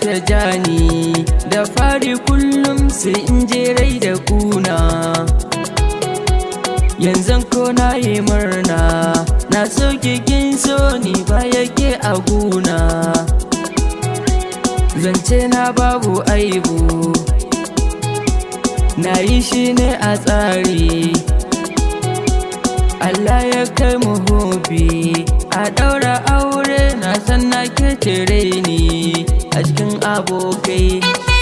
ta jani da fari kullum sai in je rai da kuna. Yanzu ko na yi murna na soke kin so ni ba yake a guna. Zance na babu aibu na yi shi ne a tsari. Allah ya kai mu hobi a ɗaura aure na san na ke ni a cikin abokai.